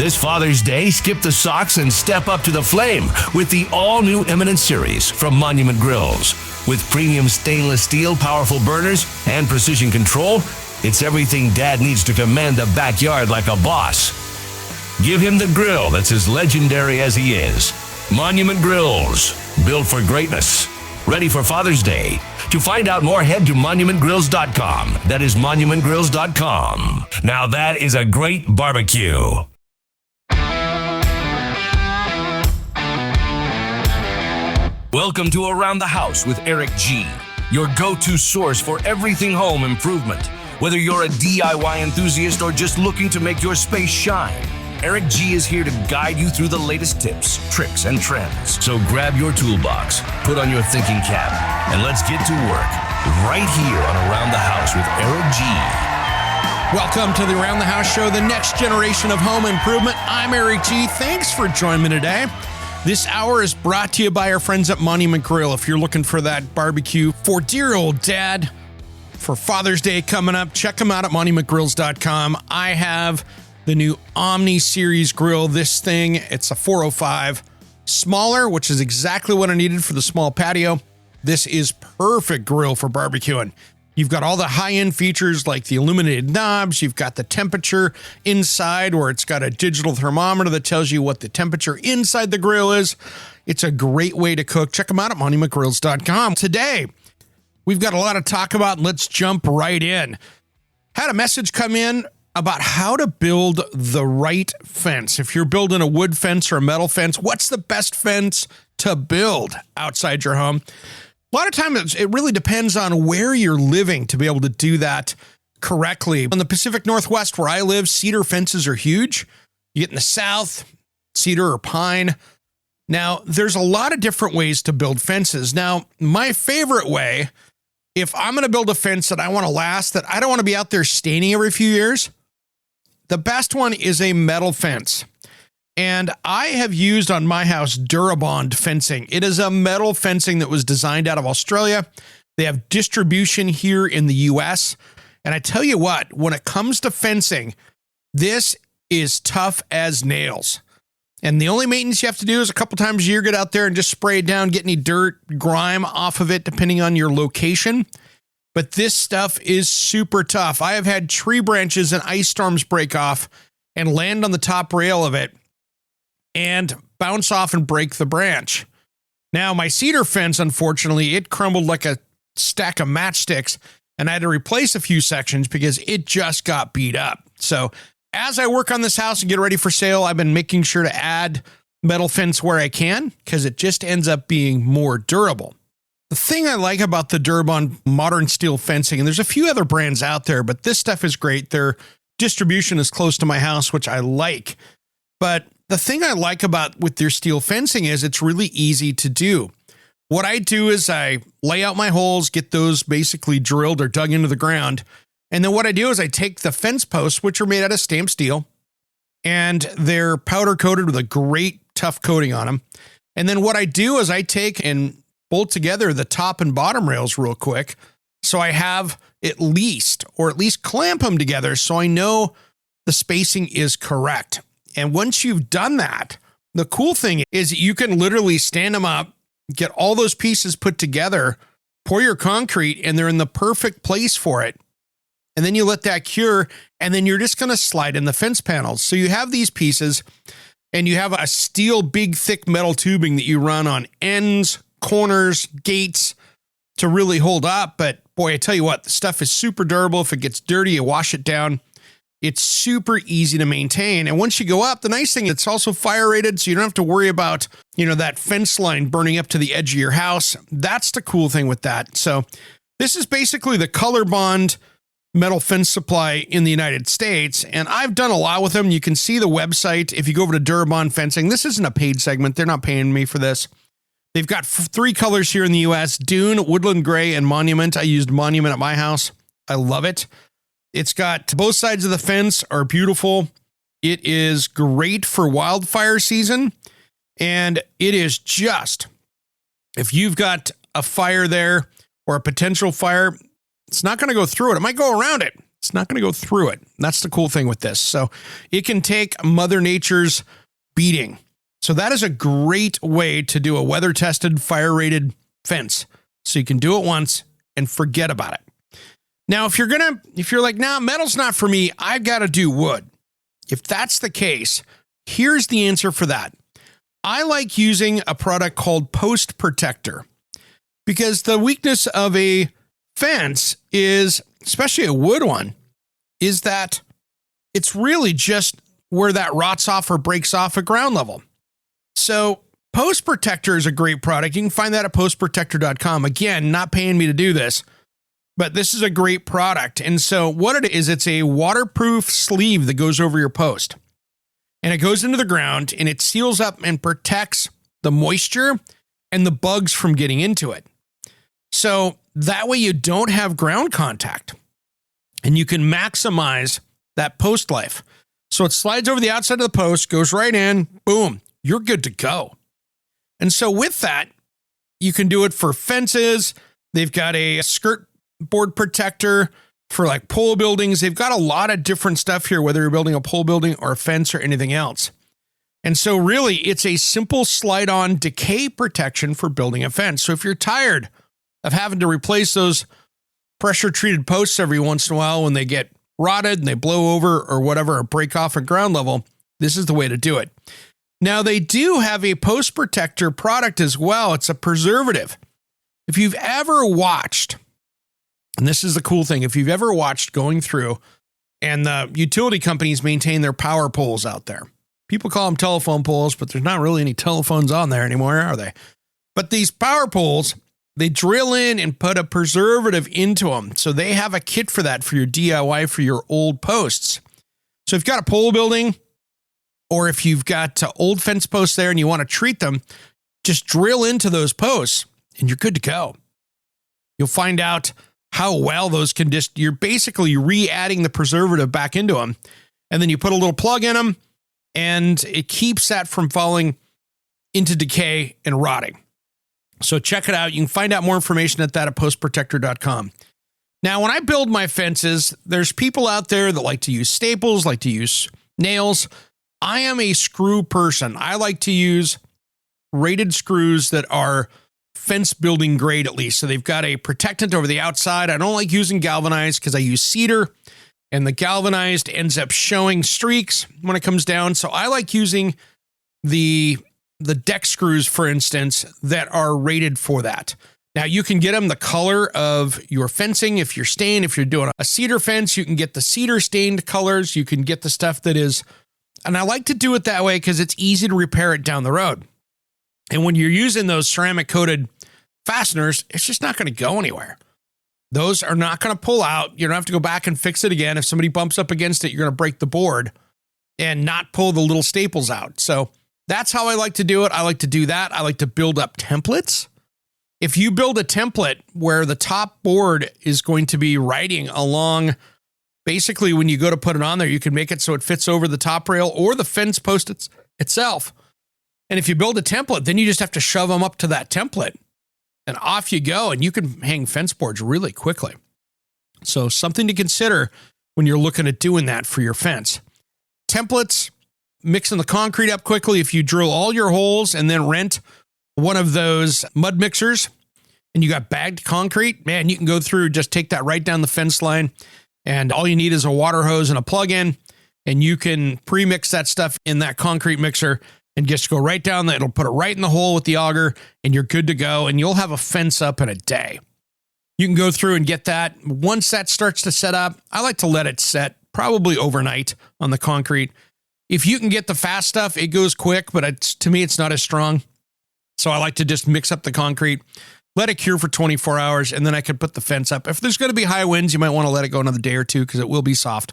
This Father's Day, skip the socks and step up to the flame with the all-new Eminence Series from Monument Grills. With premium stainless steel, powerful burners, and precision control, it's everything Dad needs to command the backyard like a boss. Give him the grill that's as legendary as he is. Monument Grills, built for greatness. Ready for Father's Day. To find out more, head to monumentgrills.com. That is monumentgrills.com. Now that is a great barbecue. Welcome to Around the House with Eric G., your go-to source for everything home improvement. Whether you're a DIY enthusiast or just looking to make your space shine, Eric G. is here to guide you through the latest tips, tricks, and trends. So grab your toolbox, put on your thinking cap, and let's get to work right here on Around the House with Eric G. Welcome to the Around the House show, the next generation of home improvement. I'm Eric G. Thanks for joining me today. This hour is brought to you by our friends at Monument Grill. If you're looking for that barbecue for dear old dad for Father's Day coming up, check them out at monumentgrills.com. I have the new Omni Series grill. This thing, it's a 405. Smaller, which is exactly what I needed for the small patio. This is perfect grill for barbecuing. You've got all the high-end features like the illuminated knobs. You've got the temperature inside where it's got a digital thermometer that tells you what the temperature inside the grill is. It's a great way to cook. Check them out at monumentgrills.com. Today, we've got a lot to talk about. Let's jump right in. Had a message come in about how to build the right fence. If you're building a wood fence or a metal fence, what's the best fence to build outside your home? A lot of times it really depends on where you're living to be able to do that correctly. In the Pacific Northwest where I live, cedar fences are huge. You get in the South, cedar or pine. Now, there's a lot of different ways to build fences. Now, my favorite way, if I'm going to build a fence that I want to last, that I don't want to be out there staining every few years, the best one is a metal fence. And I have used on my house Durabond fencing. It is a metal fencing that was designed out of Australia. They have distribution here in the US. And I tell you what, when it comes to fencing, this is tough as nails. And the only maintenance you have to do is a couple times a year, get out there and just spray it down, get any dirt, grime off of it, depending on your location. But this stuff is super tough. I have had tree branches and ice storms break off and land on the top rail of it and bounce off and break the branch. Now, my cedar fence, unfortunately, it crumbled like a stack of matchsticks, and I had to replace a few sections because it just got beat up. So as I work on this house and get ready for sale, I've been making sure to add metal fence where I can because it just ends up being more durable. The thing I like about the Durabond modern steel fencing, and there's a few other brands out there, but this stuff is great. Their distribution is close to my house, which I like. But the thing I like about with their steel fencing is it's really easy to do. What I do is I lay out my holes, get those basically drilled or dug into the ground. And then what I do is I take the fence posts, which are made out of stamped steel, and they're powder coated with a great tough coating on them. And then what I do is I take and bolt together the top and bottom rails real quick. So I have at least clamp them together so I know the spacing is correct. And once you've done that, the cool thing is you can literally stand them up, get all those pieces put together, pour your concrete, and they're in the perfect place for it. And then you let that cure, and then you're just going to slide in the fence panels. So you have these pieces, and you have a steel, big, thick metal tubing that you run on ends, corners, gates to really hold up. But boy, I tell you what, the stuff is super durable. If it gets dirty, you wash it down. It's super easy to maintain. And once you go up, the nice thing, it's also fire rated, so you don't have to worry about, that fence line burning up to the edge of your house. That's the cool thing with that. So this is basically the ColorBond metal fence supply in the United States. And I've done a lot with them. You can see the website. If you go over to Durabond Fencing, this isn't a paid segment. They're not paying me for this. They've got 3 colors here in the US, Dune, Woodland Gray, and Monument. I used Monument at my house. I love it. It's got both sides of the fence are beautiful. It is great for wildfire season. And it is just, if you've got a fire there or a potential fire, it's not going to go through it. It might go around it, It's not going to go through it. That's the cool thing with this. So it can take Mother Nature's beating. So that is a great way to do a weather-tested, fire-rated fence. So you can do it once and forget about it. Now, if you're like, nah, metal's not for me, I've got to do wood. If that's the case, here's the answer for that. I like using a product called Post Protector because the weakness of a fence is, especially a wood one, is that it's really just where that rots off or breaks off at ground level. So Post Protector is a great product. You can find that at postprotector.com. Again, not paying me to do this, but this is a great product. And so what it is, it's a waterproof sleeve that goes over your post. And it goes into the ground and it seals up and protects the moisture and the bugs from getting into it. So that way you don't have ground contact and you can maximize that post life. So it slides over the outside of the post, goes right in, boom, you're good to go. And so with that, you can do it for fences. They've got a skirt board protector for like pole buildings. They've got a lot of different stuff here, whether you're building a pole building or a fence or anything else. And so really, it's a simple slide-on decay protection for building a fence. So if you're tired of having to replace those pressure-treated posts every once in a while when they get rotted and they blow over or whatever, or break off at ground level, this is the way to do it. Now, they do have a Post Protector product as well. It's a preservative. If you've ever watched, and this is the cool thing, if you've ever watched going through and the utility companies maintain their power poles out there. People call them telephone poles, but there's not really any telephones on there anymore, are they? But these power poles, they drill in and put a preservative into them. So they have a kit for that for your DIY for your old posts. So if you've got a pole building or if you've got old fence posts there and you want to treat them, just drill into those posts and you're good to go. You'll find out how well those can you're basically re-adding the preservative back into them. And then you put a little plug in them and it keeps that from falling into decay and rotting. So check it out. You can find out more information at postprotector.com. Now, when I build my fences, there's people out there that like to use staples, like to use nails. I am a screw person. I like to use rated screws that are fence building grade at least. So they've got a protectant over the outside. I don't like using galvanized because I use cedar and the galvanized ends up showing streaks when it comes down. So I like using the deck screws, for instance, that are rated for that. Now you can get them the color of your fencing. If you're doing a cedar fence, you can get the cedar stained colors. You can get the stuff that is, and I like to do it that way because it's easy to repair it down the road. And when you're using those ceramic coated fasteners, it's just not going to go anywhere. Those are not going to pull out. You don't have to go back and fix it again. If somebody bumps up against it, you're going to break the board and not pull the little staples out. So that's how I like to do it. I like to do that. I like to build up templates. If you build a template where the top board is going to be writing along, basically when you go to put it on there, you can make it so it fits over the top rail or the fence post itself. And if you build a template, then you just have to shove them up to that template and off you go. And you can hang fence boards really quickly. So something to consider when you're looking at doing that for your fence. Templates, mixing the concrete up quickly. If you drill all your holes and then rent one of those mud mixers and you got bagged concrete, man, you can go through, just take that right down the fence line. And all you need is a water hose and a plug-in. And you can pre-mix that stuff in that concrete mixer and just go right down there. It'll put it right in the hole with the auger and you're good to go. And you'll have a fence up in a day. You can go through and get that. Once that starts to set up, I like to let it set probably overnight on the concrete. If you can get the fast stuff, it goes quick, but to me, it's not as strong. So I like to just mix up the concrete, let it cure for 24 hours, and then I can put the fence up. If there's going to be high winds, you might want to let it go another day or two because it will be soft.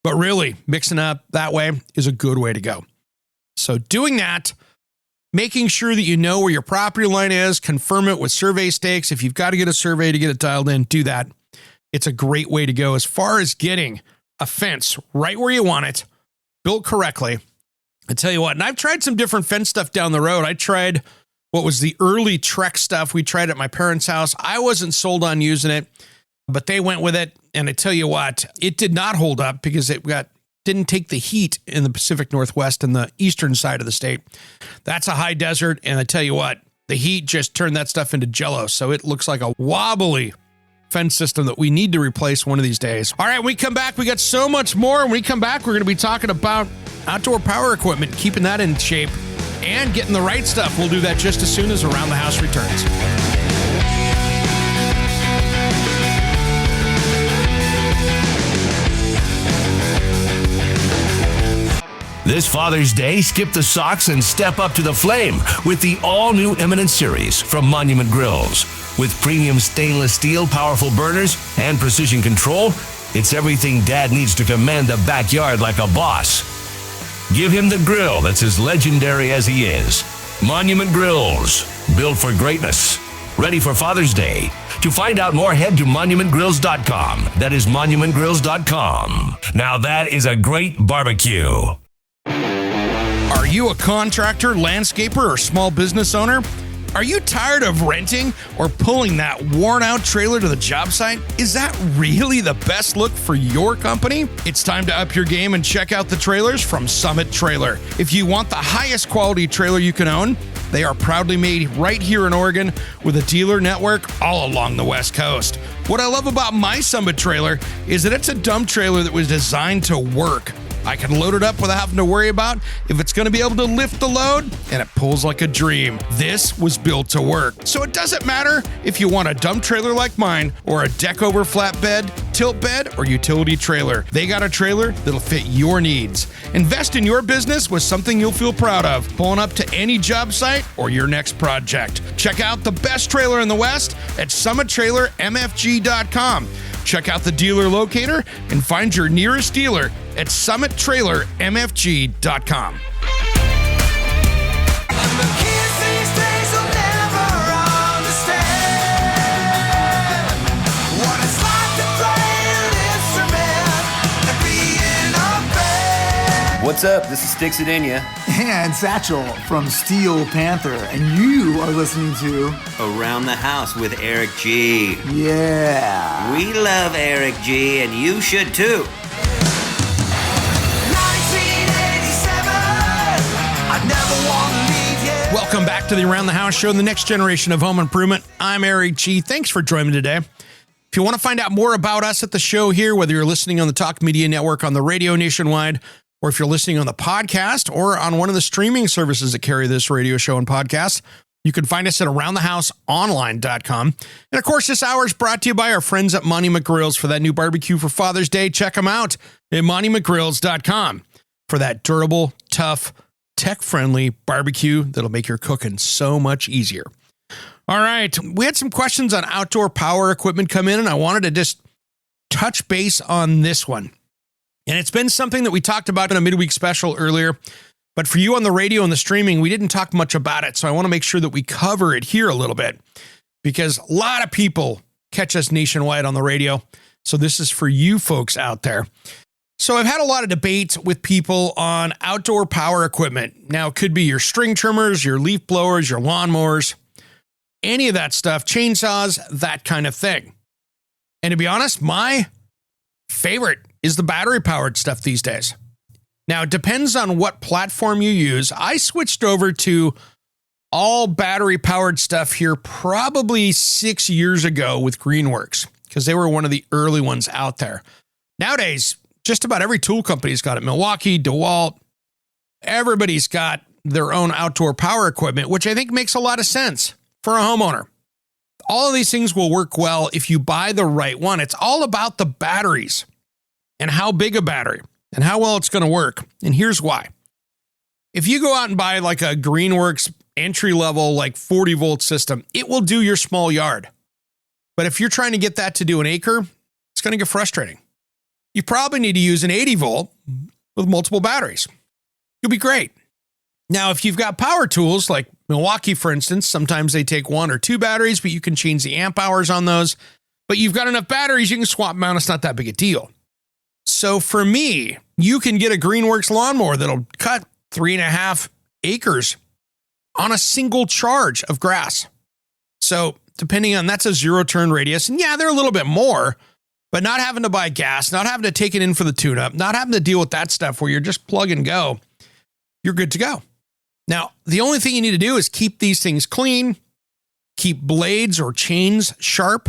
But really, mixing up that way is a good way to go. So doing that, making sure that you know where your property line is, confirm it with survey stakes. If you've got to get a survey to get it dialed in, do that. It's a great way to go as far as getting a fence right where you want it, built correctly. I tell you what, and I've tried some different fence stuff down the road. I tried what was the early Trek stuff we tried at my parents' house. I wasn't sold on using it. but they went with it. And I tell you what, it did not hold up because didn't take the heat in the Pacific Northwest and the eastern side of the state. That's a high desert. And I tell you what, the heat just turned that stuff into jello. So it looks like a wobbly fence system that we need to replace one of these days. All right, when we come back, we got so much more. When we come back, we're going to be talking about outdoor power equipment, keeping that in shape and getting the right stuff. We'll do that just as soon as Around the House returns. This Father's Day, skip the socks and step up to the flame with the all-new Eminence Series from Monument Grills. With premium stainless steel, powerful burners, and precision control, it's everything Dad needs to command the backyard like a boss. Give him the grill that's as legendary as he is. Monument Grills, built for greatness. Ready for Father's Day. To find out more, head to monumentgrills.com. That is monumentgrills.com. Now that is a great barbecue. Are you a contractor, landscaper, or small business owner? Are you tired of renting or pulling that worn-out trailer to the job site? Is that really the best look for your company? It's time to up your game and check out the trailers from Summit Trailer. If you want the highest quality trailer you can own, they are proudly made right here in Oregon with a dealer network all along the West Coast. What I love about my Summit trailer is that it's a dump trailer that was designed to work. I can load it up without having to worry about if it's going to be able to lift the load, and it pulls like a dream. This was built to work. So it doesn't matter if you want a dump trailer like mine or a deck over flatbed, tilt bed, or utility trailer. They got a trailer that'll fit your needs. Invest in your business with something you'll feel proud of, pulling up to any job site or your next project. Check out the best trailer in the West at summittrailermfg.com. Check out the dealer locator and find your nearest dealer at summittrailermfg.com. What's up? This is Sticks Adenia. And Satchel from Steel Panther. And you are listening to Around the House with Eric G. Yeah. We love Eric G, and you should too. 1987, I never want to leave you. Welcome back to the Around the House show, the next generation of home improvement. I'm Eric G. Thanks for joining me today. If you want to find out more about us at the show here, whether you're listening on the Talk Media Network on the radio nationwide, or if you're listening on the podcast or on one of the streaming services that carry this radio show and podcast, you can find us at aroundthehouseonline.com. And of course, this hour is brought to you by our friends at Monument Grills. For that new barbecue for Father's Day, check them out at monumentgrills.com for that durable, tough, tech-friendly barbecue that'll make your cooking so much easier. All right, we had some questions on outdoor power equipment come in, and I wanted to just touch base on this one. And it's been something that we talked about in a midweek special earlier, but for you on the radio and the streaming, we didn't talk much about it. So I want to make sure that we cover it here a little bit because a lot of people catch us nationwide on the radio. So this is for you folks out there. So I've had a lot of debate with people on outdoor power equipment. Now, it could be your string trimmers, your leaf blowers, your lawnmowers, any of that stuff, chainsaws, that kind of thing. And to be honest, my favorite is the battery-powered stuff these days. Now, it depends on what platform you use. I switched over to all battery-powered stuff here probably 6 years ago with Greenworks because they were one of the early ones out there. Nowadays, just about every tool company's got it. Milwaukee, DeWalt, everybody's got their own outdoor power equipment, which I think makes a lot of sense for a homeowner. All of these things will work well if you buy the right one. It's all about the batteries and how big a battery and how well it's going to work. And here's why. If you go out and buy like a Greenworks entry level, like 40 volt system, it will do your small yard. But if you're trying to get that to do an acre, it's going to get frustrating. You probably need to use an 80 volt with multiple batteries. You'll be great. Now, if you've got power tools like Milwaukee, for instance, sometimes they take 1 or 2 batteries, but you can change the amp hours on those. But you've got enough batteries, you can swap them out. It's not that big a deal. So for me, you can get a Greenworks lawnmower that'll cut 3.5 acres on a single charge of grass. So depending on, that's a 0-turn radius. And yeah, they're a little bit more, but not having to buy gas, not having to take it in for the tune-up, not having to deal with that stuff where you're just plug and go, you're good to go. Now, the only thing you need to do is keep these things clean, keep blades or chains sharp,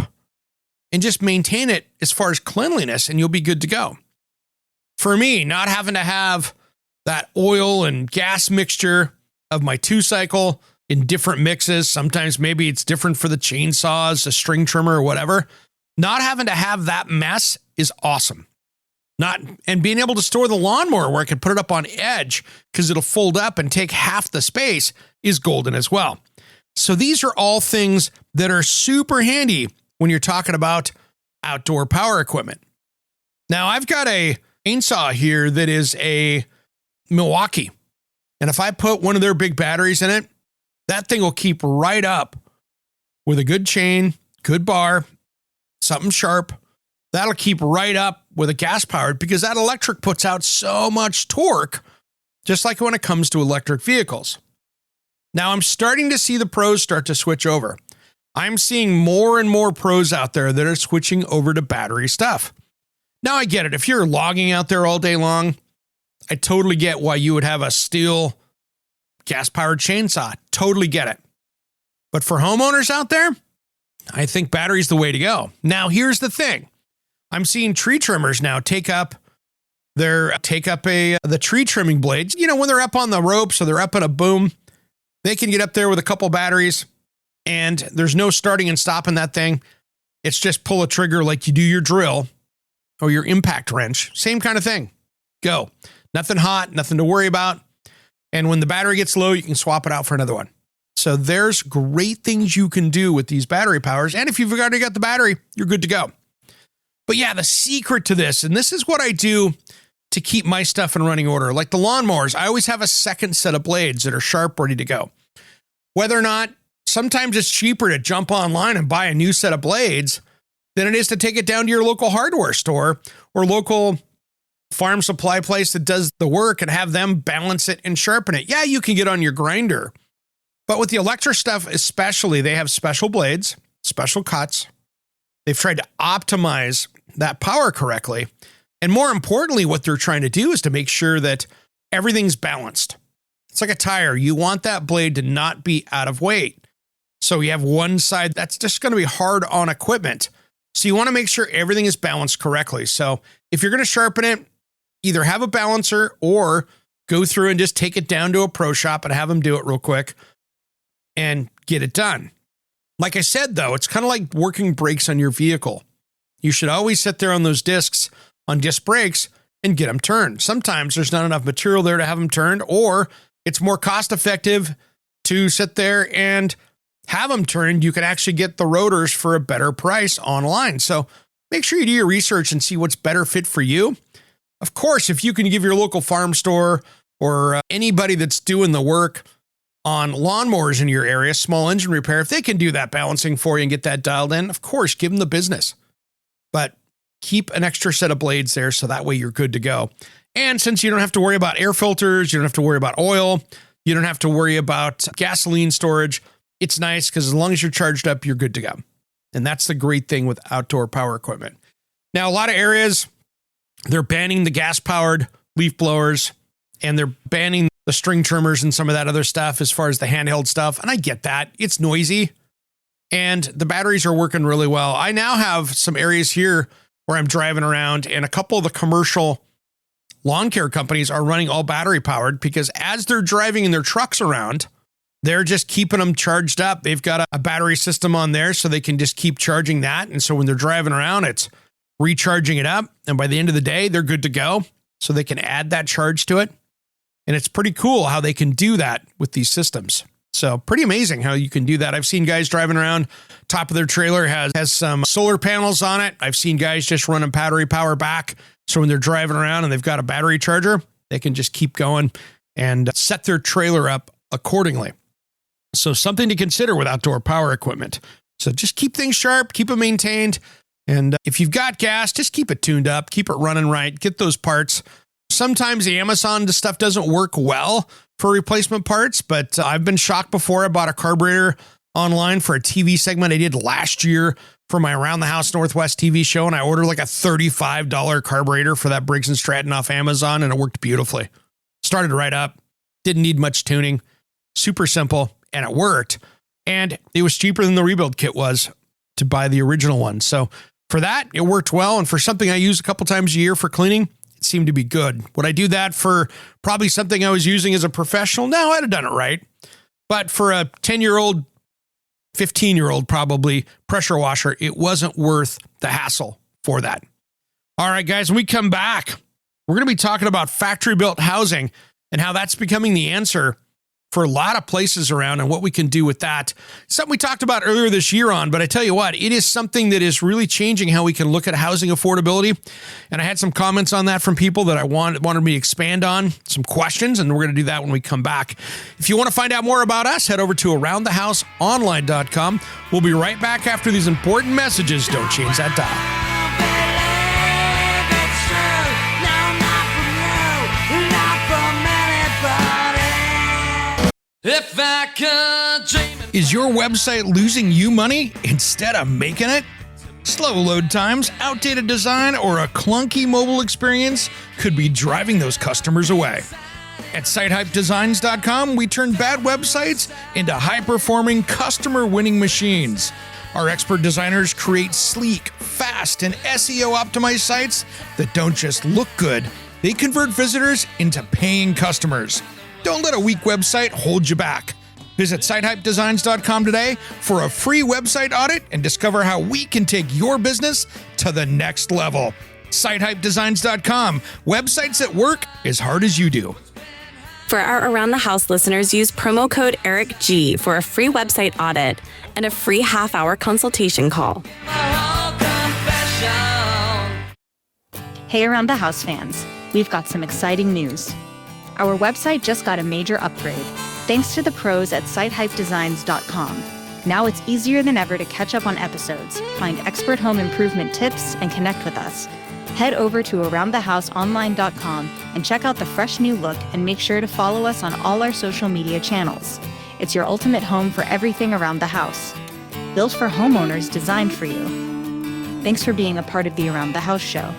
and just maintain it as far as cleanliness, and you'll be good to go. For me, not having to have that oil and gas mixture of my 2-cycle in different mixes, sometimes maybe it's different for the chainsaws, the string trimmer, or whatever, not having to have that mess is awesome. And being able to store the lawnmower where I can put it up on edge because it'll fold up and take half the space is golden as well. So these are all things that are super handy when you're talking about outdoor power equipment. Now, I've got a chainsaw here that is a Milwaukee. And if I put one of their big batteries in it, that thing will keep right up with a good chain, good bar, something sharp. That'll keep right up with a gas powered because that electric puts out so much torque, just like when it comes to electric vehicles. Now, I'm starting to see the pros start to switch over. I'm seeing more and more pros out there that are switching over to battery stuff. Now, I get it. If you're logging out there all day long, I totally get why you would have a steel gas-powered chainsaw. Totally get it. But for homeowners out there, I think battery's the way to go. Now, here's the thing. I'm seeing tree trimmers now take up the tree trimming blades. You know, when they're up on the ropes or they're up in a boom, they can get up there with a couple batteries and there's no starting and stopping that thing. It's just pull a trigger like you do your drill or your impact wrench. Same kind of thing. Go. Nothing hot, nothing to worry about. And when the battery gets low, you can swap it out for another one. So there's great things you can do with these battery powers. And if you've already got the battery, you're good to go. But yeah, the secret to this, and this is what I do to keep my stuff in running order. Like the lawnmowers, I always have a second set of blades that are sharp, ready to go. Whether or not, sometimes it's cheaper to jump online and buy a new set of blades than it is to take it down to your local hardware store or local farm supply place that does the work and have them balance it and sharpen it. Yeah, you can get on your grinder. But with the electric stuff especially, they have special blades, special cuts. They've tried to optimize that power correctly. And more importantly, what they're trying to do is to make sure that everything's balanced. It's like a tire. You want that blade to not be out of weight. So you have one side that's just going to be hard on equipment. So you want to make sure everything is balanced correctly. So if you're going to sharpen it, either have a balancer or go through and just take it down to a pro shop and have them do it real quick and get it done. Like I said, though, it's kind of like working brakes on your vehicle. You should always sit there on those discs on disc brakes and get them turned. Sometimes there's not enough material there to have them turned, or it's more cost effective to sit there and have them turned. You can actually get the rotors for a better price online. So make sure you do your research and see what's better fit for you. Of course, if you can give your local farm store or anybody that's doing the work on lawnmowers in your area, small engine repair, if they can do that balancing for you and get that dialed in, of course, give them the business. But keep an extra set of blades there so that way you're good to go. And since you don't have to worry about air filters, you don't have to worry about oil, you don't have to worry about gasoline storage, it's nice because as long as you're charged up, you're good to go. And that's the great thing with outdoor power equipment. Now, a lot of areas, they're banning the gas-powered leaf blowers and they're banning the string trimmers and some of that other stuff as far as the handheld stuff. And I get that. It's noisy and the batteries are working really well. I now have some areas here where I'm driving around and a couple of the commercial lawn care companies are running all battery powered because as they're driving in their trucks around, they're just keeping them charged up. They've got a battery system on there so they can just keep charging that. And so when they're driving around, it's recharging it up. And by the end of the day, they're good to go. So they can add that charge to it. And it's pretty cool how they can do that with these systems. So pretty amazing how you can do that. I've seen guys driving around, top of their trailer has some solar panels on it. I've seen guys just running battery power back. So when they're driving around and they've got a battery charger, they can just keep going and set their trailer up accordingly. So something to consider with outdoor power equipment. So just keep things sharp, keep it maintained. And if you've got gas, just keep it tuned up, keep it running right, get those parts. Sometimes the Amazon stuff doesn't work well for replacement parts, but I've been shocked before. I bought a carburetor online for a TV segment I did last year for my Around the House Northwest TV show, and I ordered like a $35 carburetor for that Briggs & Stratton off Amazon, and it worked beautifully. Started right up, didn't need much tuning, super simple, and it worked. And it was cheaper than the rebuild kit was to buy the original one. So for that, it worked well. And for something I use a couple times a year for cleaning, it seemed to be good. Would I do that for probably something I was using as a professional? No, I'd have done it right. But for a 10-year-old, 15-year-old probably pressure washer, it wasn't worth the hassle for that. All right, guys, when we come back, we're going to be talking about factory-built housing and how that's becoming the answer for a lot of places around and what we can do with that. Something we talked about earlier this year but I tell you what, it is something that is really changing how we can look at housing affordability. And I had some comments on that from people that I wanted me to expand on, some questions, and we're going to do that when we come back. If you want to find out more about us, head over to aroundthehouseonline.com. We'll be right back after these important messages. Don't change that dial. If I could dream it. Is your website losing you money instead of making it? Slow load times, outdated design, or a clunky mobile experience could be driving those customers away. At SiteHypeDesigns.com, we turn bad websites into high-performing, customer-winning machines. Our expert designers create sleek, fast, and SEO-optimized sites that don't just look good, they convert visitors into paying customers. Don't let a weak website hold you back. Visit SiteHypeDesigns.com today for a free website audit and discover how we can take your business to the next level. SiteHypeDesigns.com. Websites that work as hard as you do. For our Around the House listeners, use promo code ERICG for a free website audit and a free half-hour consultation call. Hey, Around the House fans. We've got some exciting news. Our website just got a major upgrade, thanks to the pros at SiteHypeDesigns.com. Now it's easier than ever to catch up on episodes, find expert home improvement tips, and connect with us. Head over to AroundTheHouseOnline.com and check out the fresh new look, and make sure to follow us on all our social media channels. It's your ultimate home for everything around the house. Built for homeowners, designed for you. Thanks for being a part of the Around the House show.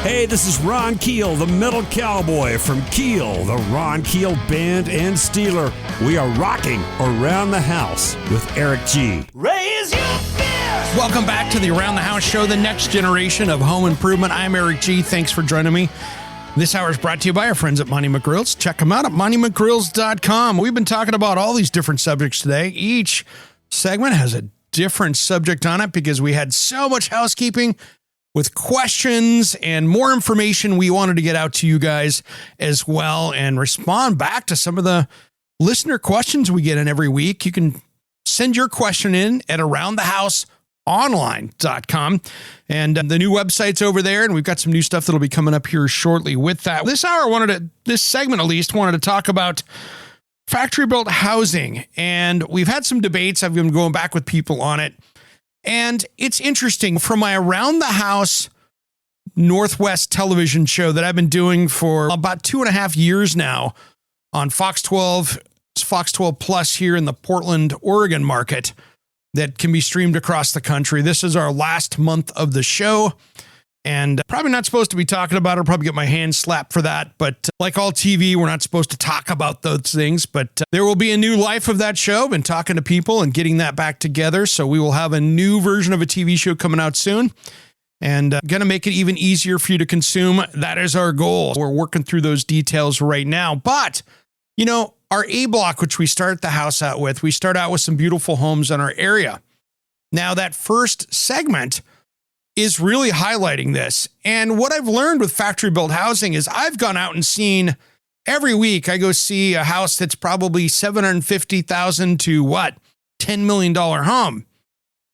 Hey, this is Ron Keel, the Metal Cowboy from Keel, the Ron Keel Band and Steeler. We are rocking Around the House with Eric G. Raise your fist. Welcome back to the Around the House show, the next generation of home improvement. I'm Eric G. Thanks for joining me. This hour is brought to you by our friends at Monument Grills. Check them out at monumentgrills.com. We've been talking about all these different subjects today. Each segment has a different subject on it because we had so much housekeeping with questions and more information we wanted to get out to you guys as well and respond back to some of the listener questions we get in every week. You can send your question in at aroundthehouseonline.com, and the new website's over there, and we've got some new stuff that'll be coming up here shortly with that. This segment at least, wanted to talk about factory-built housing, and we've had some debates. I've been going back with people on it. And it's interesting, from my Around the House Northwest television show that I've been doing for about 2.5 years now on Fox 12 Plus here in the Portland, Oregon market that can be streamed across the country. This is our last month of the show, and probably not supposed to be talking about it. I'll probably get my hand slapped for that. But like all TV, we're not supposed to talk about those things. But there will be a new life of that show. Been talking to people and getting that back together. So we will have a new version of a TV show coming out soon. And going to make it even easier for you to consume. That is our goal. We're working through those details right now. But, you know, our A block, which we start the house out with, we start out with some beautiful homes in our area. Now, that first segment is really highlighting this. And what I've learned with factory-built housing is I've gone out and seen every week, I go see a house that's probably $750,000 to $10 million home.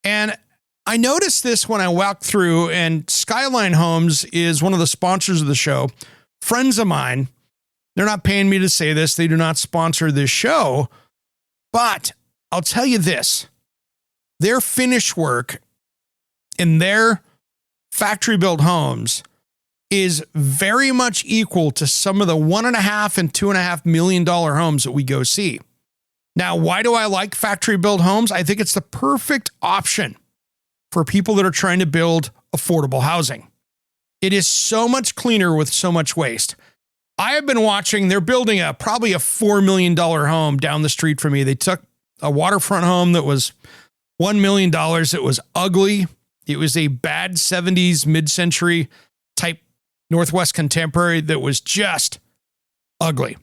And I noticed this when I walked through, and Skyline Homes is one of the sponsors of the show. Friends of mine, they're not paying me to say this. They do not sponsor this show. But I'll tell you this, their finish work in their factory-built homes is very much equal to some of the $1.5 and $2.5 million homes that we go see. Now, why do I like factory built homes? I think it's the perfect option for people that are trying to build affordable housing. It is so much cleaner with so much waste. I have been watching, they're building probably a $4 million home down the street from me. They took a waterfront home that was $1 million. It was ugly. It was a bad 70s, mid-century type Northwest Contemporary that was just ugly.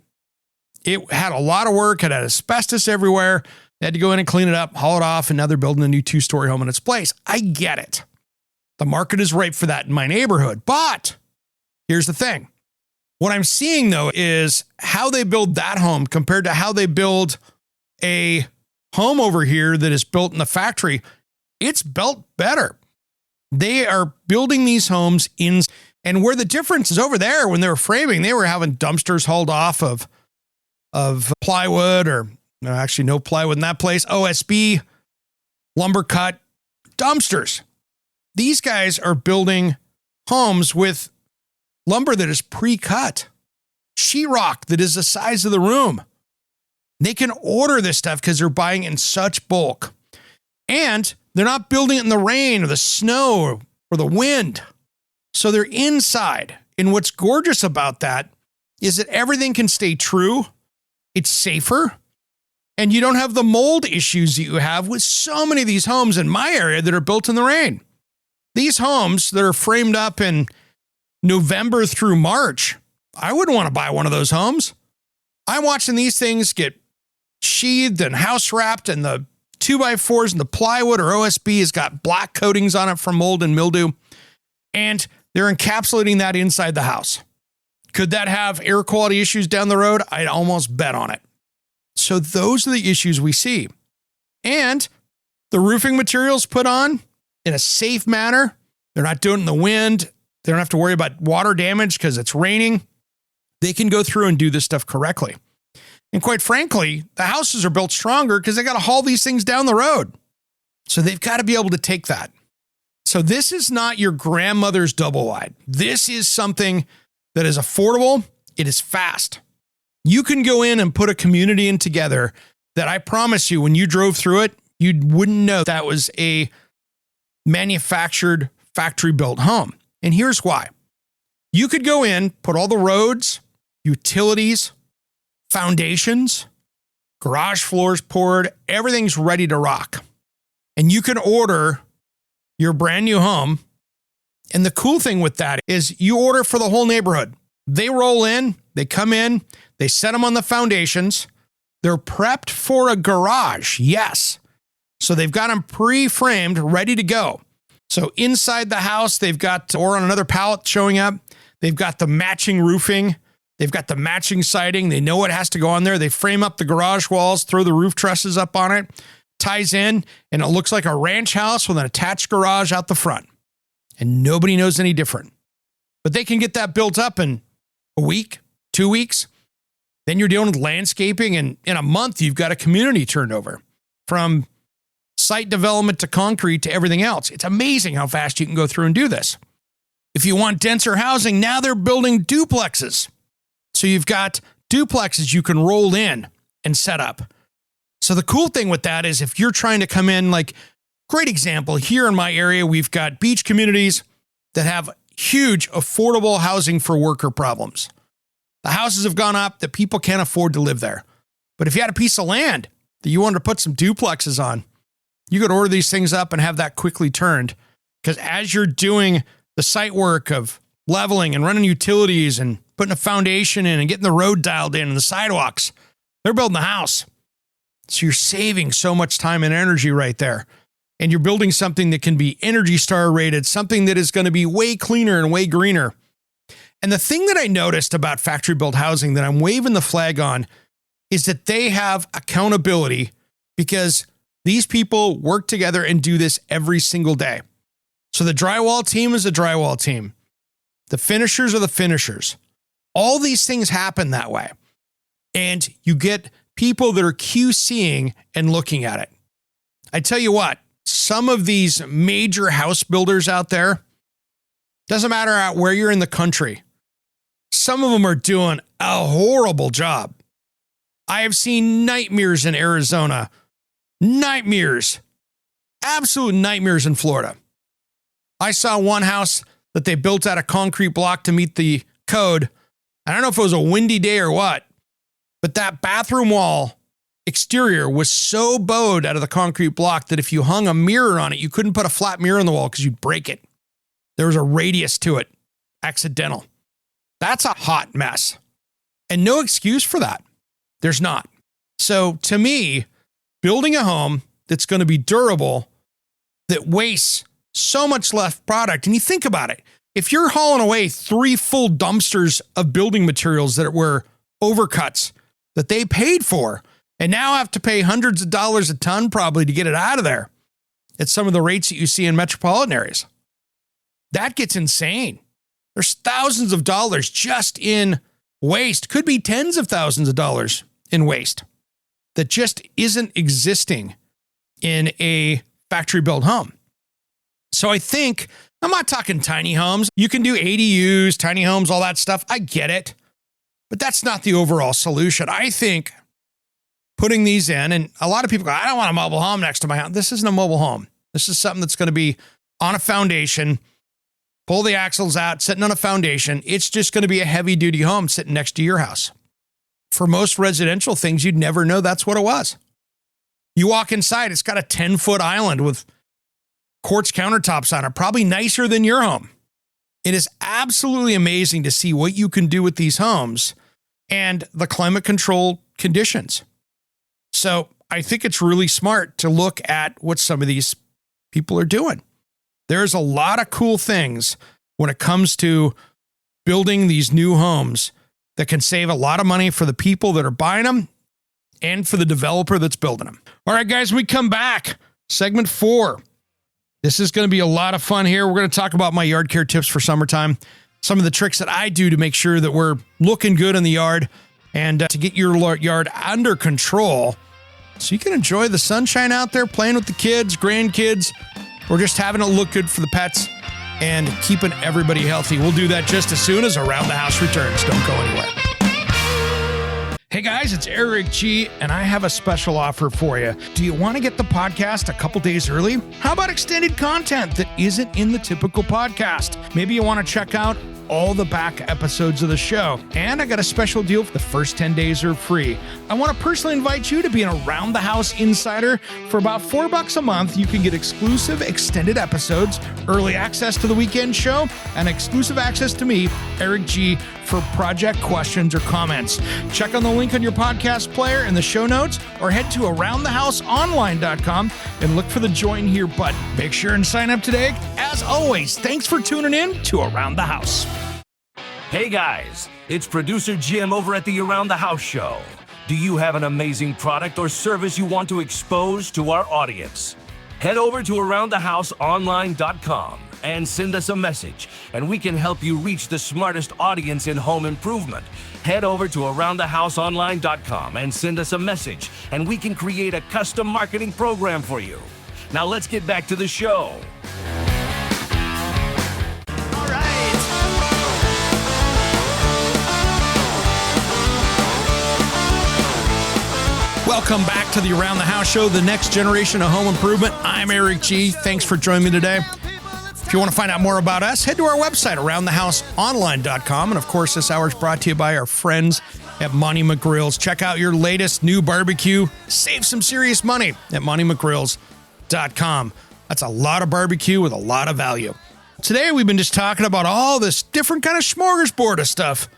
It had a lot of work. It had asbestos everywhere. They had to go in and clean it up, haul it off, and now they're building a new 2-story home in its place. I get it. The market is ripe for that in my neighborhood. But here's the thing. What I'm seeing, though, is how they build that home compared to how they build a home over here that is built in the factory. It's built better. They are building these homes in, and where the difference is over there, when they were framing, they were having dumpsters hauled off of plywood, or no, actually no plywood in that place, OSB, lumber cut, dumpsters. These guys are building homes with lumber that is pre-cut, sheetrock that is the size of the room. They can order this stuff because they're buying in such bulk. And they're not building it in the rain or the snow or the wind. So they're inside. And what's gorgeous about that is that everything can stay true. It's safer. And you don't have the mold issues that you have with so many of these homes in my area that are built in the rain. These homes that are framed up in November through March, I wouldn't want to buy one of those homes. I'm watching these things get sheathed and house wrapped, and the 2x4s and the plywood or OSB has got black coatings on it from mold and mildew, and they're encapsulating that inside the house. Could that have air quality issues down the road? I'd almost bet on it. So those are the issues we see. And the roofing materials put on in a safe manner. They're not doing it in the wind. They don't have to worry about water damage because it's raining. They can go through and do this stuff correctly. And quite frankly, the houses are built stronger because they got to haul these things down the road. So they've got to be able to take that. So this is not your grandmother's double wide. This is something that is affordable. It is fast. You can go in and put a community in together that I promise you, when you drove through it, you wouldn't know that was a manufactured, factory-built home. And here's why. You could go in, put all the roads, utilities, foundations, garage floors poured, everything's ready to rock. And you can order your brand new home. And the cool thing with that is you order for the whole neighborhood. They roll in, they come in, they set them on the foundations. They're prepped for a garage, yes. So they've got them pre-framed, ready to go. So inside the house, they've got, or on another pallet showing up, they've got the matching roofing. They've got the matching siding. They know what has to go on there. They frame up the garage walls, throw the roof trusses up on it, ties in, and it looks like a ranch house with an attached garage out the front. And nobody knows any different. But they can get that built up in a week, 2 weeks. Then you're dealing with landscaping, and in a month, you've got a community turned over from site development to concrete to everything else. It's amazing how fast you can go through and do this. If you want denser housing, now they're building duplexes. So you've got duplexes you can roll in and set up. So the cool thing with that is if you're trying to come in, like, great example, here in my area, we've got beach communities that have huge affordable housing for worker problems. The houses have gone up that people can't afford to live there. But if you had a piece of land that you wanted to put some duplexes on, you could order these things up and have that quickly turned. Because as you're doing the site work of leveling and running utilities and putting a foundation in and getting the road dialed in and the sidewalks, they're building the house. So you're saving so much time and energy right there. And you're building something that can be Energy Star rated, something that is going to be way cleaner and way greener. And the thing that I noticed about factory built housing that I'm waving the flag on is that they have accountability, because these people work together and do this every single day. So the drywall team is a drywall team. The finishers are the finishers. All these things happen that way. And you get people that are QCing and looking at it. I tell you what, some of these major house builders out there, Doesn't matter where you're in the country. Some of them are doing a horrible job. I have seen nightmares in Arizona. Nightmares. Absolute nightmares in Florida. I saw one house that they built out of concrete block to meet the code. I don't know if it was a windy day or what, but that bathroom wall exterior was so bowed out of the concrete block that if you hung a mirror on it, you couldn't put a flat mirror on the wall because you'd break it. There was a radius to it. Accidental. That's a hot mess. And no excuse for that. There's not. So to me, building a home that's going to be durable, that wastes so much less product. And you think about it. If you're hauling away 3 full dumpsters of building materials that were overcuts that they paid for, and now have to pay hundreds of dollars a ton probably to get it out of there at some of the rates that you see in metropolitan areas, that gets insane. There's thousands of dollars just in waste, could be tens of thousands of dollars in waste that just isn't existing in a factory-built home. So I think, I'm not talking tiny homes. You can do ADUs, tiny homes, all that stuff. I get it. But that's not the overall solution. I think putting these in, and a lot of people go, I don't want a mobile home next to my house. This isn't a mobile home. This is something that's going to be on a foundation, pull the axles out, sitting on a foundation. It's just going to be a heavy-duty home sitting next to your house. For most residential things, you'd never know that's what it was. You walk inside, it's got a 10-foot island with quartz countertops on it, probably nicer than your home. It is absolutely amazing to see what you can do with these homes and the climate control conditions. So I think it's really smart to look at what some of these people are doing. There's a lot of cool things when it comes to building these new homes that can save a lot of money for the people that are buying them and for the developer that's building them. All right, guys, we come back. Segment 4. This is going to be a lot of fun here. We're going to talk about my yard care tips for summertime, some of the tricks that I do to make sure that we're looking good in the yard and to get your yard under control so you can enjoy the sunshine out there, playing with the kids, grandkids, or just having it look good for the pets and keeping everybody healthy. We'll do that just as soon as Around the House returns. Don't go anywhere. Hey guys, it's Eric G, and I have a special offer for you. Do you want to get the podcast a couple days early? How about extended content that isn't in the typical podcast? Maybe you want to check out all the back episodes of the show. And I got a special deal for the first 10 days are free. I want to personally invite you to be an Around the House insider. For about $4 a month, you can get exclusive extended episodes, early access to the weekend show, and exclusive access to me, Eric G, for project questions or comments. Check on the link on your podcast player in the show notes or head to aroundthehouseonline.com and look for the join here button. Make sure and sign up today. As always, thanks for tuning in to Around the House. Hey guys, it's producer Jim over at the Around the House show. Do you have an amazing product or service you want to expose to our audience? Head over to aroundthehouseonline.com and send us a message, and we can help you reach the smartest audience in home improvement. Head over to aroundthehouseonline.com and send us a message, and we can create a custom marketing program for you. Now let's get back to the show. All right. Welcome back to the Around the House show, the next generation of home improvement. I'm Eric G. Thanks for joining me today. If you want to find out more about us, head to our website, aroundthehouseonline.com. And of course, this hour is brought to you by our friends at Monument Grills. Check out your latest new barbecue. Save some serious money at monumentgrills.com. That's a lot of barbecue with a lot of value. Today, we've been just talking about all this different kind of smorgasbord of stuff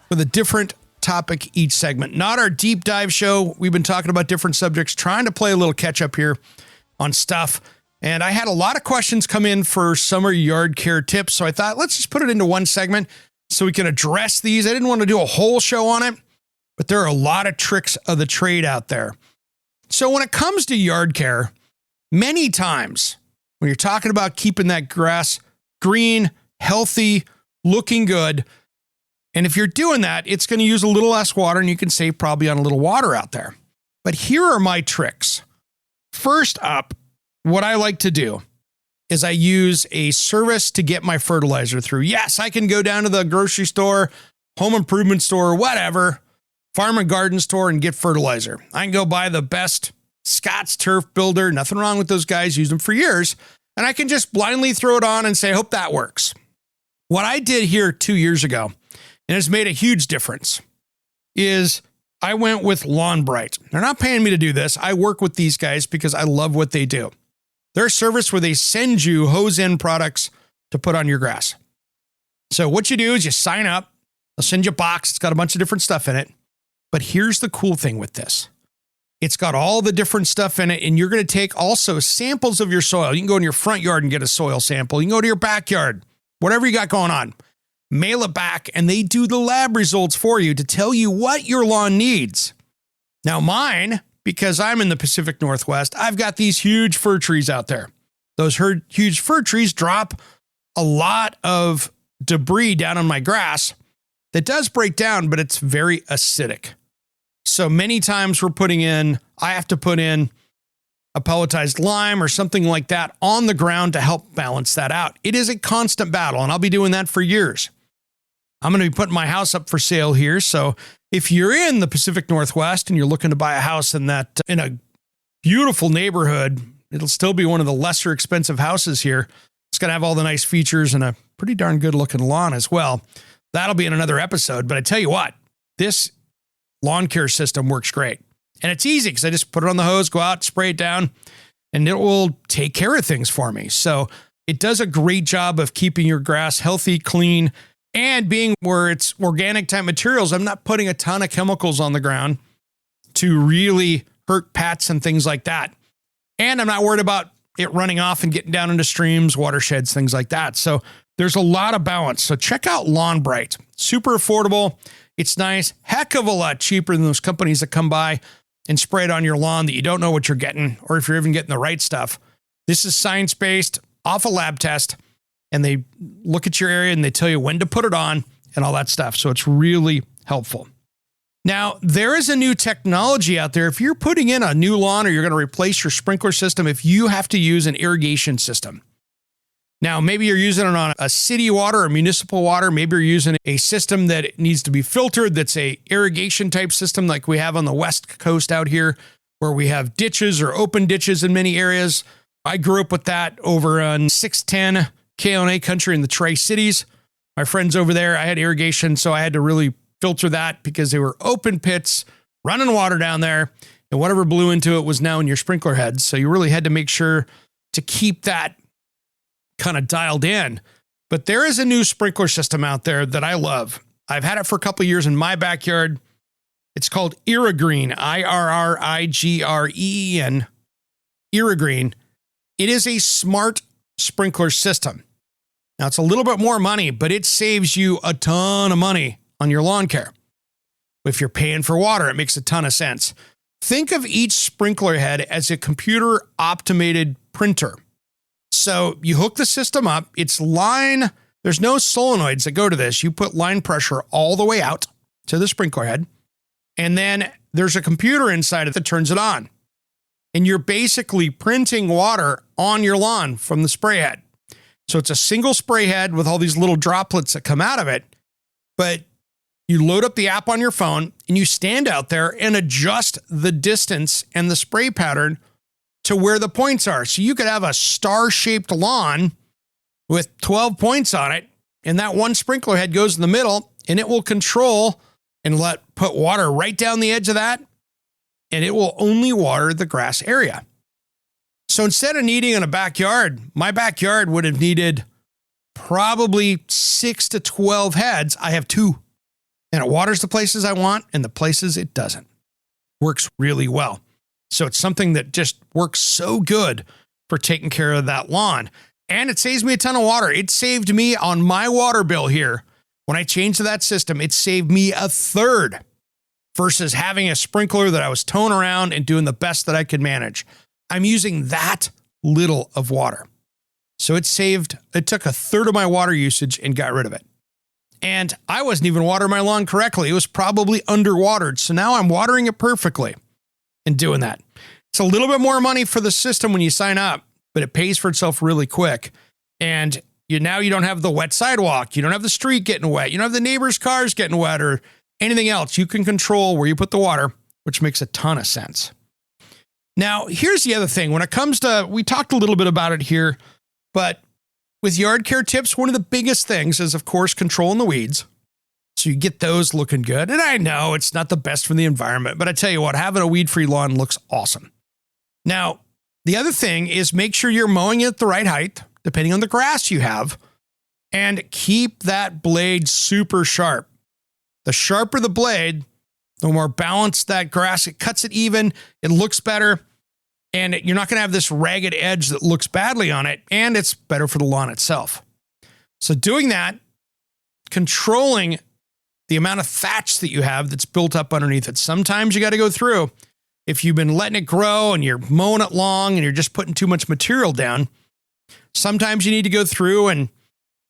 with a different topic each segment. Not our deep dive show. We've been talking about different subjects, trying to play a little catch up here on stuff. And I had a lot of questions come in for summer yard care tips. So I thought, let's just put it into one segment so we can address these. I didn't want to do a whole show on it, but there are a lot of tricks of the trade out there. So when it comes to yard care, many times when you're talking about keeping that grass green, healthy, looking good, and if you're doing that, it's going to use a little less water and you can save probably on a little water out there. But here are my tricks. First up, what I like to do is I use a service to get my fertilizer through. Yes, I can go down to the grocery store, home improvement store, whatever, farm and garden store and get fertilizer. I can go buy the best Scott's Turf Builder. Nothing wrong with those guys. Used them for years. And I can just blindly throw it on and say, hope that works. What I did here 2 years ago, and it's made a huge difference, is I went with Lawn Bright. They're not paying me to do this. I work with these guys because I love what they do. They're a service where they send you hose-in products to put on your grass. So what you do is you sign up. They'll send you a box. It's got a bunch of different stuff in it. But here's the cool thing with this. It's got all the different stuff in it, and you're going to take also samples of your soil. You can go in your front yard and get a soil sample. You can go to your backyard, whatever you got going on. Mail it back, and they do the lab results for you to tell you what your lawn needs. Now mine, because I'm in the Pacific Northwest, I've got these huge fir trees out there. Those huge fir trees drop a lot of debris down on my grass that does break down, but it's very acidic. So many times I have to put in a pelletized lime or something like that on the ground to help balance that out. It is a constant battle, and I'll be doing that for years. I'm going to be putting my house up for sale here. So if you're in the Pacific Northwest and you're looking to buy a house in a beautiful neighborhood, it'll still be one of the lesser expensive houses here. It's going to have all the nice features and a pretty darn good looking lawn as well. That'll be in another episode. But I tell you what, this lawn care system works great. And it's easy because I just put it on the hose, go out, spray it down, and it will take care of things for me. So it does a great job of keeping your grass healthy, clean, and being where it's organic type materials. I'm not putting a ton of chemicals on the ground to really hurt pets and things like that. And I'm not worried about it running off and getting down into streams, watersheds, things like that. So there's a lot of balance. So check out Lawn Bright. Super affordable. It's nice. Heck of a lot cheaper than those companies that come by and spray it on your lawn that you don't know what you're getting, or if you're even getting the right stuff. This is science-based, off a lab test, and they look at your area and they tell you when to put it on and all that stuff. So it's really helpful. Now, there is a new technology out there. If you're putting in a new lawn or you're going to replace your sprinkler system, if you have to use an irrigation system. Now, maybe you're using it on a city water or municipal water. Maybe you're using a system that needs to be filtered. That's a irrigation type system like we have on the West Coast out here, where we have ditches or open ditches in many areas. I grew up with that over on 610 KLNA country in the Tri-Cities. My friends over there, I had irrigation, so I had to really filter that because they were open pits, running water down there, and whatever blew into it was now in your sprinkler heads. So you really had to make sure to keep that kind of dialed in. But there is a new sprinkler system out there that I love. I've had it for a couple of years in my backyard. It's called Irrigreen, IRRIGREEN, Irrigreen. It is a smart sprinkler system. Now, it's a little bit more money, but it saves you a ton of money on your lawn care. If you're paying for water, it makes a ton of sense. Think of each sprinkler head as a computer optimated printer. So you hook the system up, it's line, there's no solenoids that go to this. You put line pressure all the way out to the sprinkler head, and then there's a computer inside it that turns it on. And you're basically printing water on your lawn from the spray head. So it's a single spray head with all these little droplets that come out of it, but you load up the app on your phone and you stand out there and adjust the distance and the spray pattern to where the points are. So you could have a star-shaped lawn with 12 points on it, and that one sprinkler head goes in the middle, and it will control and put water right down the edge of that, and it will only water the grass area. So instead of needing in a backyard, my backyard would have needed probably 6 to 12 heads. I have 2. And it waters the places I want and the places it doesn't. Works really well. So it's something that just works so good for taking care of that lawn. And it saves me a ton of water. It saved me on my water bill here. When I changed to that system, it saved me a third versus having a sprinkler that I was towing around and doing the best that I could manage. I'm using that little of water. So it took a third of my water usage and got rid of it. And I wasn't even watering my lawn correctly. It was probably underwatered. So now I'm watering it perfectly and doing that. It's a little bit more money for the system when you sign up, but it pays for itself really quick. And now you don't have the wet sidewalk. You don't have the street getting wet. You don't have the neighbors' cars getting wet or anything else. You can control where you put the water, which makes a ton of sense. Now, here's the other thing. When it comes to, we talked a little bit about it here, but with yard care tips, one of the biggest things is, of course, controlling the weeds. So you get those looking good. And I know it's not the best for the environment, but I tell you what, having a weed-free lawn looks awesome. Now, the other thing is make sure you're mowing it at the right height, depending on the grass you have, and keep that blade super sharp. The sharper the blade, the more balanced that grass, it cuts it even, it looks better, and you're not going to have this ragged edge that looks badly on it, and it's better for the lawn itself. So doing that, controlling the amount of thatch that you have that's built up underneath it. Sometimes you got to go through. If you've been letting it grow and you're mowing it long and you're just putting too much material down, sometimes you need to go through and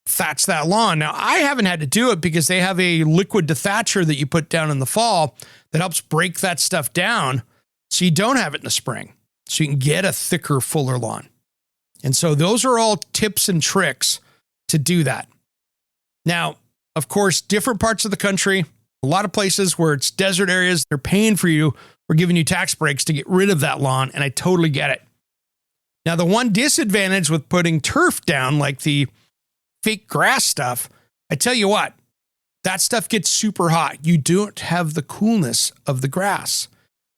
thatch that lawn. Now, I haven't had to do it because they have a liquid dethatcher that you put down in the fall that helps break that stuff down so you don't have it in the spring. So you can get a thicker, fuller lawn. And so those are all tips and tricks to do that. Now, of course, different parts of the country, a lot of places where it's desert areas, they're paying for you or giving you tax breaks to get rid of that lawn, and I totally get it. Now, the one disadvantage with putting turf down, like the fake grass stuff, I tell you what, that stuff gets super hot. You don't have the coolness of the grass.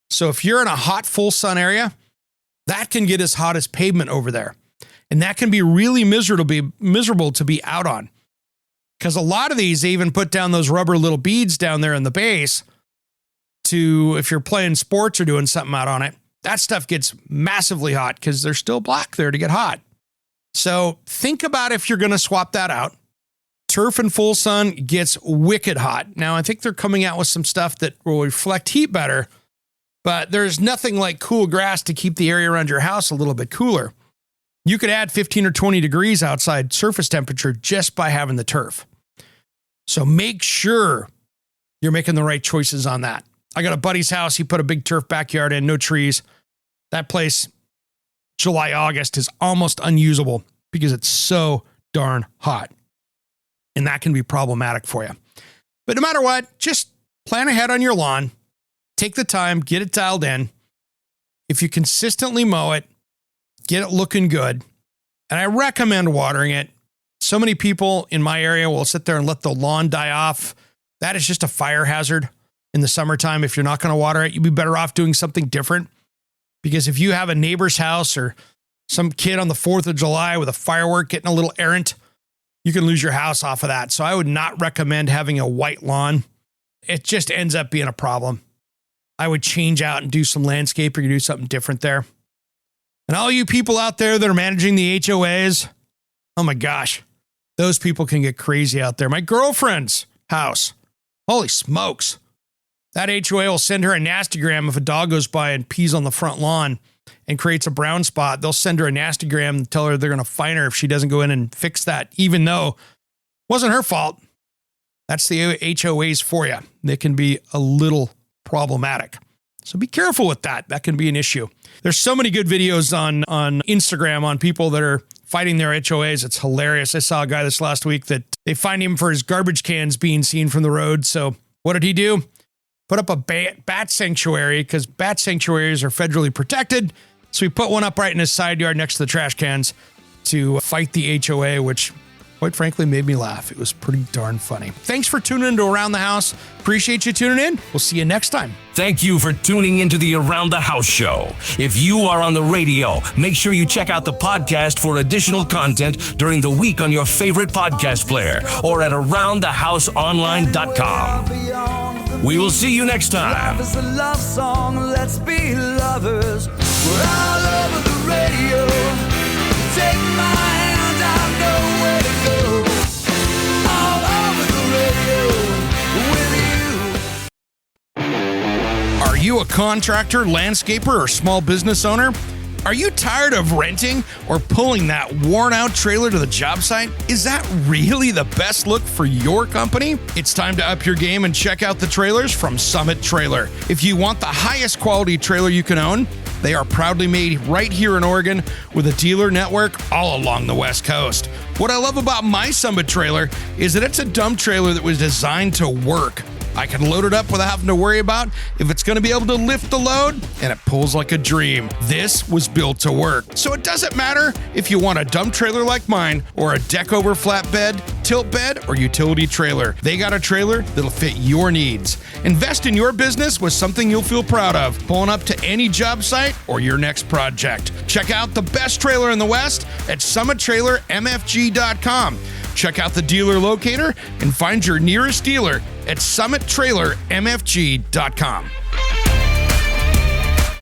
So if you're in a hot, full sun area, that can get as hot as pavement over there. And that can be really miserable to be out on. Because a lot of these, they even put down those rubber little beads down there in the base to, if you're playing sports or doing something out on it, that stuff gets massively hot because there's still black there to get hot. So think about if you're going to swap that out. Turf in full sun gets wicked hot. Now, I think they're coming out with some stuff that will reflect heat better, but there's nothing like cool grass to keep the area around your house a little bit cooler. You could add 15 or 20 degrees outside surface temperature just by having the turf. So make sure you're making the right choices on that. I got a buddy's house. He put a big turf backyard in, no trees. That place, July, August, is almost unusable because it's so darn hot. And that can be problematic for you. But no matter what, just plan ahead on your lawn. Take the time, get it dialed in. If you consistently mow it, get it looking good. And I recommend watering it. So many people in my area will sit there and let the lawn die off. That is just a fire hazard in the summertime. If you're not going to water it, you'd be better off doing something different. Because if you have a neighbor's house or some kid on the 4th of July with a firework getting a little errant, you can lose your house off of that. So I would not recommend having a white lawn. It just ends up being a problem. I would change out and do some landscaping or do something different there. And all you people out there that are managing the HOAs, oh my gosh, those people can get crazy out there. My girlfriend's house, holy smokes. That HOA will send her a nastygram if a dog goes by and pees on the front lawn and creates a brown spot. They'll send her a nastygram and tell her they're going to fine her if she doesn't go in and fix that, even though it wasn't her fault. That's the HOAs for you. They can be a little problematic. So be careful with that. That can be an issue. There's so many good videos on Instagram on people that are fighting their HOAs. It's hilarious. I saw a guy this last week that they fined him for his garbage cans being seen from the road. So what did he do? Put up a bat sanctuary because bat sanctuaries are federally protected. So he put one up right in his side yard next to the trash cans to fight the HOA, which quite frankly made me laugh. It was pretty darn funny. Thanks for tuning into Around the House. Appreciate you tuning in. We'll see you next time. Thank you for tuning into the Around the House show. If you are on the radio, make sure you check out the podcast for additional content during the week on your favorite podcast player or at aroundthehouseonline.com. We will see you next time. Love is a love song, let's be lovers. We're all over the radio. Take my hand, I know where to go. All over the radio with you. Are you a contractor, landscaper, or small business owner? Are you tired of renting or pulling that worn-out trailer to the job site? Is that really the best look for your company? It's time to up your game and check out the trailers from Summit Trailer. If you want the highest quality trailer you can own, They are proudly made right here in Oregon with a dealer network all along the West Coast. What I love about my Summit trailer is that it's a dump trailer that was designed to work. I can load it up without having to worry about if it's going to be able to lift the load, and it pulls like a dream. This was built to work. So it doesn't matter if you want a dump trailer like mine or a deck over flatbed, tilt bed, or utility trailer. They got a trailer that'll fit your needs. Invest in your business with something you'll feel proud of, pulling up to any job site or your next project. Check out the best trailer in the West at summittrailermfg.com. Check out the dealer locator and find your nearest dealer at summittrailermfg.com.